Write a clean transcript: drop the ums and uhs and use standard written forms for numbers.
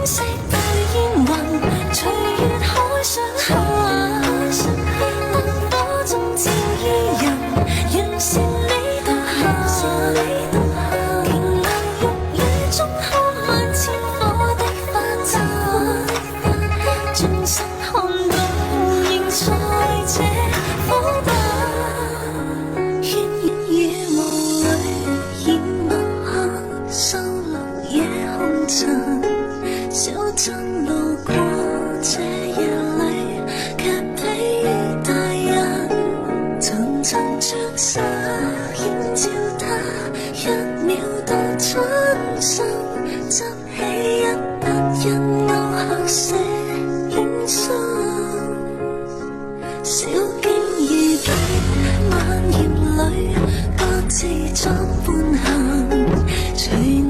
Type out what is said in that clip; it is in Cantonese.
色對煙雲，隨月海上下，燈火中照於人，完善你獨行，勁亮玉宇中看萬千火的繁華，轉身看到仍在這火把，煙雨夜霧裏掩墨下，收留夜紅塵，小鎮路過這夜裡，卻比大人層層着沙，映照他一秒到轉身，執起一筆印勾刻寫影相，小經意的晚宴裡，各自作伴行。